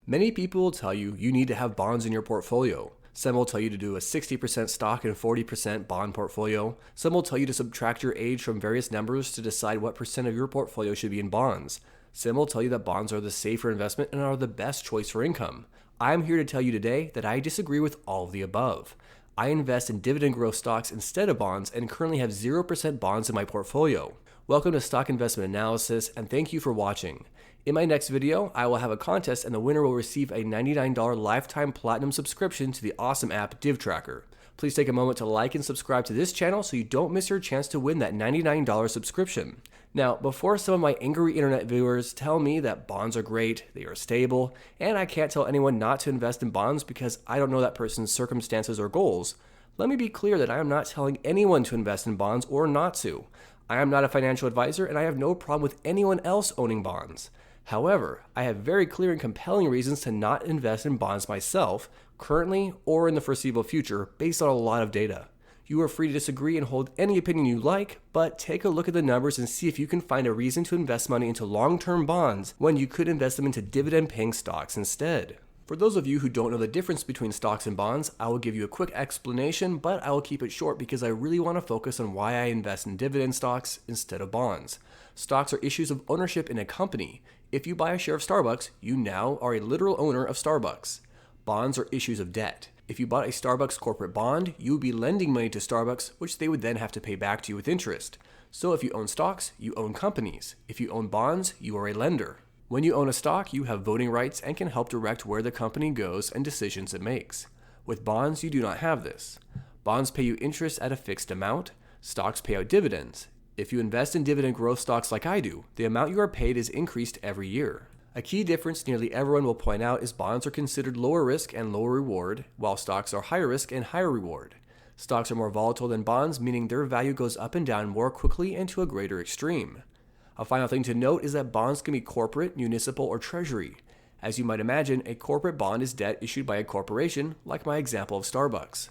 Many people will tell you you need to have bonds in your portfolio. Some will tell you to do a 60% stock and 40% bond portfolio. Some will tell you to subtract your age from various numbers to decide what percent of your portfolio should be in bonds. Some will tell you that bonds are the safer investment and are the best choice for income. I'm here to tell you today that I disagree with all of the above. I invest in dividend growth stocks instead of bonds and currently have 0% bonds in my portfolio. Welcome to Stock Investment Analysis, and thank you for watching. In my next video, I will have a contest and the winner will receive a $99 lifetime platinum subscription to the awesome app DivTracker. Please take a moment to like and subscribe to this channel so you don't miss your chance to win that $99 subscription. Now, before some of my angry internet viewers tell me that bonds are great, they are stable, and I can't tell anyone not to invest in bonds because I don't know that person's circumstances or goals, let me be clear that I am not telling anyone to invest in bonds or not to. I am not a financial advisor and I have no problem with anyone else owning bonds. However, I have very clear and compelling reasons to not invest in bonds myself, currently or in the foreseeable future, based on a lot of data. You are free to disagree and hold any opinion you like, but take a look at the numbers and see if you can find a reason to invest money into long-term bonds when you could invest them into dividend-paying stocks instead. For those of you who don't know the difference between stocks and bonds, I will give you a quick explanation, but I will keep it short because I really want to focus on why I invest in dividend stocks instead of bonds. Stocks are issues of ownership in a company. If you buy a share of Starbucks, you now are a literal owner of Starbucks. Bonds are issues of debt. If you bought a Starbucks corporate bond, you would be lending money to Starbucks, which they would then have to pay back to you with interest. So if you own stocks, you own companies. If you own bonds, you are a lender. When you own a stock, you have voting rights and can help direct where the company goes and decisions it makes. With bonds, you do not have this. Bonds pay you interest at a fixed amount. Stocks pay out dividends. If you invest in dividend growth stocks like I do, the amount you are paid is increased every year. A key difference nearly everyone will point out is bonds are considered lower risk and lower reward, while stocks are higher risk and higher reward. Stocks are more volatile than bonds, meaning their value goes up and down more quickly and to a greater extreme. A final thing to note is that bonds can be corporate, municipal, or treasury. As you might imagine, a corporate bond is debt issued by a corporation, like my example of Starbucks.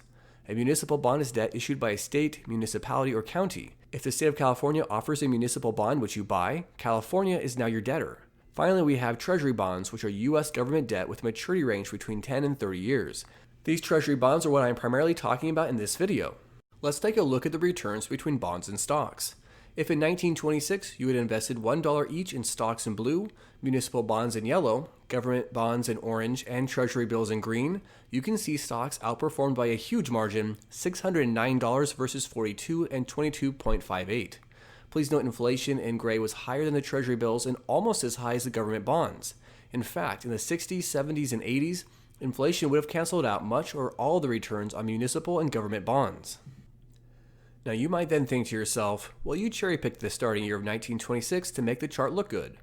A municipal bond is debt issued by a state, municipality, or county. If the state of California offers a municipal bond which you buy, California is now your debtor. Finally, we have treasury bonds, which are U.S. government debt with a maturity range between 10 and 30 years. These treasury bonds are what I am primarily talking about in this video. Let's take a look at the returns between bonds and stocks. If in 1926 you had invested $1 each in stocks in blue, municipal bonds in yellow, government bonds in orange, and treasury bills in green, you can see stocks outperformed by a huge margin, $609 versus $42 and 22.58. Please note inflation in gray was higher than the treasury bills and almost as high as the government bonds. In fact, in the 60s, 70s, and 80s, inflation would have canceled out much or all of the returns on municipal and government bonds. Now you might then think to yourself, well, you cherry-picked the starting year of 1926 to make the chart look good.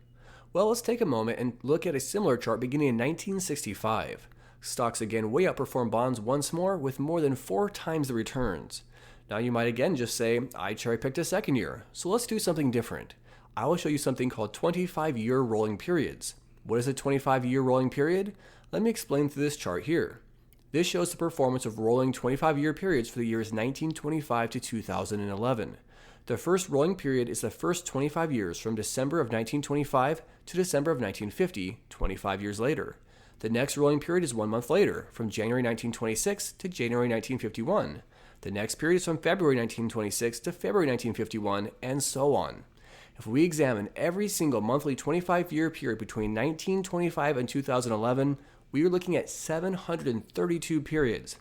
Well, let's take a moment and look at a similar chart beginning in 1965. Stocks again way outperformed bonds once more with more than 4 times the returns. Now you might again just say, I cherry-picked a second year, so let's do something different. I will show you something called 25-year rolling periods. What is a 25-year rolling period? Let me explain through this chart here. This shows the performance of rolling 25-year periods for the years 1925 to 2011. The first rolling period is the first 25 years from December of 1925 to December of 1950, 25 years later. The next rolling period is 1 month later, from January 1926 to January 1951. The next period is from February 1926 to February 1951, and so on. If we examine every single monthly 25-year period between 1925 and 2011, we are looking at 732 periods.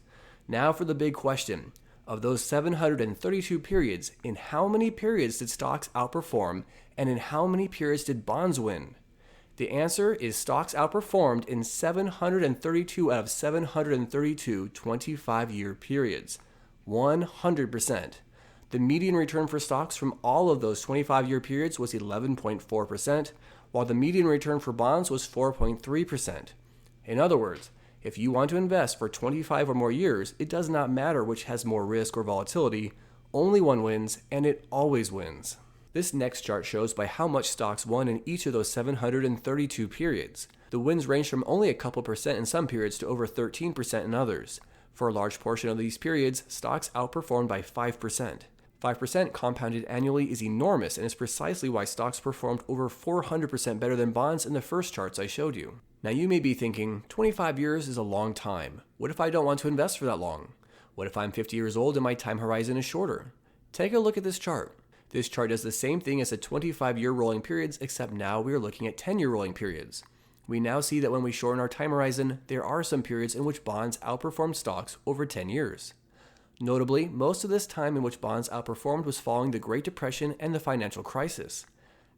Now for the big question. Of those 732 periods, in how many periods did stocks outperform, and in how many periods did bonds win? The answer is stocks outperformed in 732 out of 732 25-year periods. 100%. The median return for stocks from all of those 25-year periods was 11.4%, while the median return for bonds was 4.3%. In other words, if you want to invest for 25 or more years, it does not matter which has more risk or volatility, only one wins, and it always wins. This next chart shows by how much stocks won in each of those 732 periods. The wins range from only a couple percent in some periods to over 13% in others. For a large portion of these periods, stocks outperformed by 5%. 5% compounded annually is enormous and is precisely why stocks performed over 400% better than bonds in the first charts I showed you. Now you may be thinking, 25 years is a long time. What if I don't want to invest for that long? What if I'm 50 years old and my time horizon is shorter? Take a look at this chart. This chart does the same thing as the 25-year rolling periods, except now we are looking at 10-year rolling periods. We now see that when we shorten our time horizon, there are some periods in which bonds outperformed stocks over 10 years. Notably, most of this time in which bonds outperformed was following the Great Depression and the financial crisis.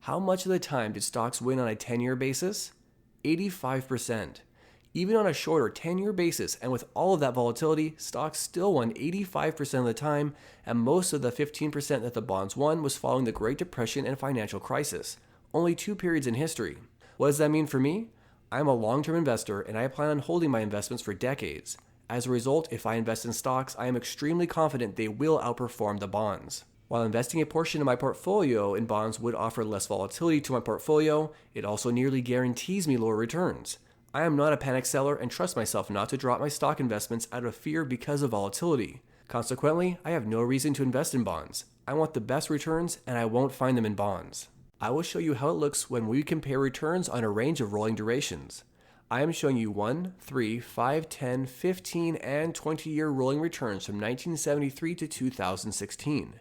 How much of the time did stocks win on a 10-year basis? 85%. Even on a shorter 10-year basis and with all of that volatility, stocks still won 85% of the time, and most of the 15% that the bonds won was following the Great Depression and financial crisis. Only 2 periods in history. What does that mean for me? I'm a long-term investor and I plan on holding my investments for decades. As a result, if I invest in stocks, I am extremely confident they will outperform the bonds. While investing a portion of my portfolio in bonds would offer less volatility to my portfolio, it also nearly guarantees me lower returns. I am not a panic seller and trust myself not to drop my stock investments out of fear because of volatility. Consequently, I have no reason to invest in bonds. I want the best returns and I won't find them in bonds. I will show you how it looks when we compare returns on a range of rolling durations. I am showing you 1, 3, 5, 10, 15, and 20-year rolling returns from 1973 to 2016.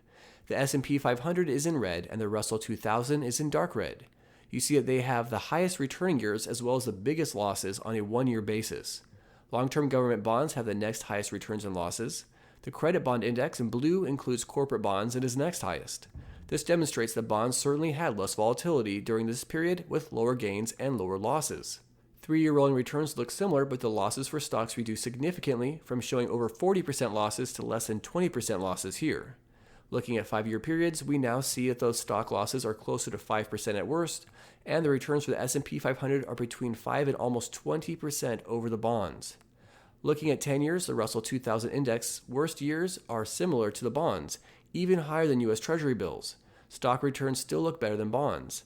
The S&P 500 is in red and the Russell 2000 is in dark red. You see that they have the highest returning years as well as the biggest losses on a 1-year basis. Long-term government bonds have the next highest returns and losses. The credit bond index in blue includes corporate bonds and is next highest. This demonstrates that bonds certainly had less volatility during this period with lower gains and lower losses. 3-year rolling returns look similar, but the losses for stocks reduced significantly from showing over 40% losses to less than 20% losses here. Looking at 5-year periods, we now see that those stock losses are closer to 5% at worst, and the returns for the S&P 500 are between 5 and almost 20% over the bonds. Looking at 10 years, the Russell 2000 index worst years are similar to the bonds, even higher than U.S. Treasury bills. Stock returns still look better than bonds.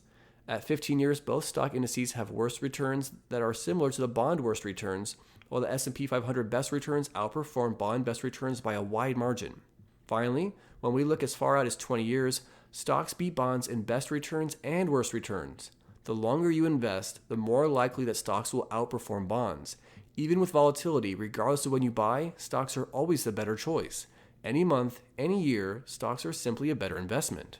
At 15 years, both stock indices have worst returns that are similar to the bond worst returns, while the S&P 500 best returns outperform bond best returns by a wide margin. Finally, when we look as far out as 20 years, stocks beat bonds in best returns and worst returns. The longer you invest, the more likely that stocks will outperform bonds. Even with volatility, regardless of when you buy, stocks are always the better choice. Any month, any year, stocks are simply a better investment.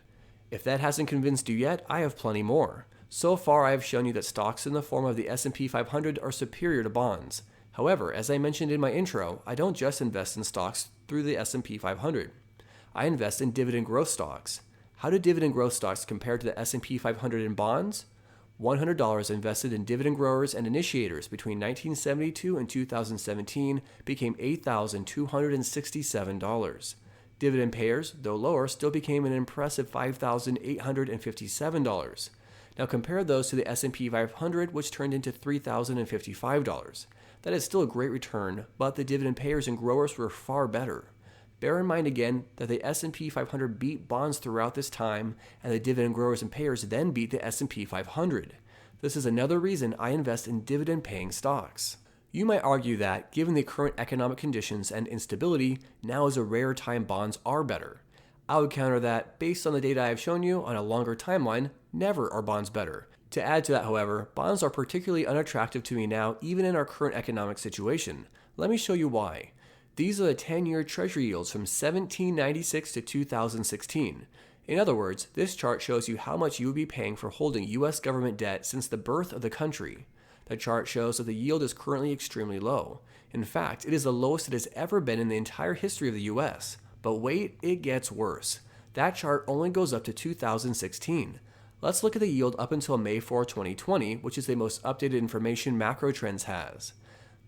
If that hasn't convinced you yet, I have plenty more. So far, I have shown you that stocks in the form of the S&P 500 are superior to bonds. However, as I mentioned in my intro, I don't just invest in stocks through the S&P 500. I invest in dividend growth stocks. How do dividend growth stocks compare to the S&P 500 in bonds? $100 invested in dividend growers and initiators between 1972 and 2017 became $8,267. Dividend payers, though lower, still became an impressive $5,857. Now compare those to the S&P 500, which turned into $3,055. That is still a great return, but the dividend payers and growers were far better. Bear in mind again that the S&P 500 beat bonds throughout this time, and the dividend growers and payers then beat the S&P 500. This is another reason I invest in dividend-paying stocks. You might argue that, given the current economic conditions and instability, now is a rare time bonds are better. I would counter that, based on the data I have shown you on a longer timeline, never are bonds better. To add to that, however, bonds are particularly unattractive to me now, even in our current economic situation. Let me show you why. These are the 10-year Treasury yields from 1796 to 2016. In other words, this chart shows you how much you would be paying for holding U.S. government debt since the birth of the country. The chart shows that the yield is currently extremely low. In fact, it is the lowest it has ever been in the entire history of the U.S. But wait, it gets worse. That chart only goes up to 2016. Let's look at the yield up until May 4, 2020, which is the most updated information Macro Trends has.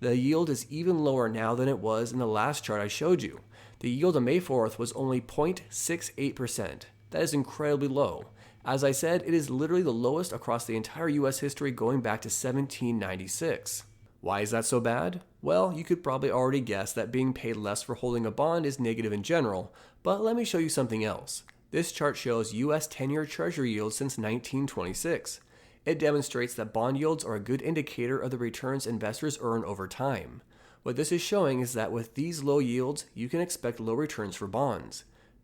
The yield is even lower now than it was in the last chart I showed you. The yield on May 4th was only 0.68%. That is incredibly low. As I said, it is literally the lowest across the entire US history going back to 1796. Why is that so bad? Well, you could probably already guess that being paid less for holding a bond is negative in general, but let me show you something else. This chart shows US 10-year Treasury yields since 1926. It demonstrates that bond yields are a good indicator of the returns investors earn over time. What this is showing is that with these low yields, you can expect low returns for bonds.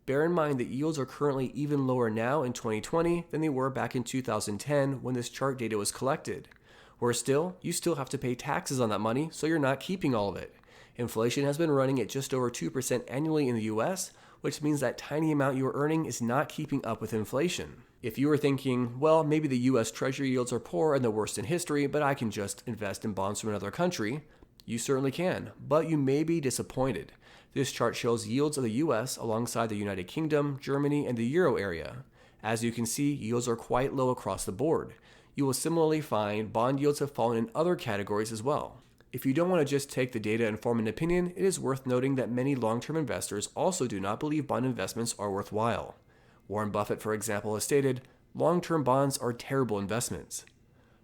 Bear in mind that yields are currently even lower now in 2020 than they were back in 2010 when this chart data was collected. Worse still, you still have to pay taxes on that money, so you're not keeping all of it. Inflation has been running at just over 2% annually in the US, which means that tiny amount you are earning is not keeping up with inflation. If you are thinking, well, maybe the US Treasury yields are poor and the worst in history, but I can just invest in bonds from another country, you certainly can, but you may be disappointed. This chart shows yields of the US alongside the United Kingdom, Germany, and the Euro area. As you can see, yields are quite low across the board. You will similarly find bond yields have fallen in other categories as well. If you don't want to just take the data and form an opinion, it is worth noting that many long-term investors also do not believe bond investments are worthwhile. Warren Buffett, for example, has stated, long-term bonds are terrible investments.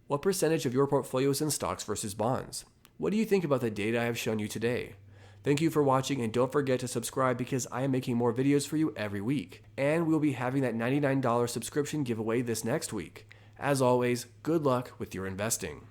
What percentage of your portfolio is in stocks versus bonds? What do you think about the data I have shown you today? Thank you for watching, and don't forget to subscribe because I am making more videos for you every week. And we'll be having that $99 subscription giveaway this next week. As always, good luck with your investing.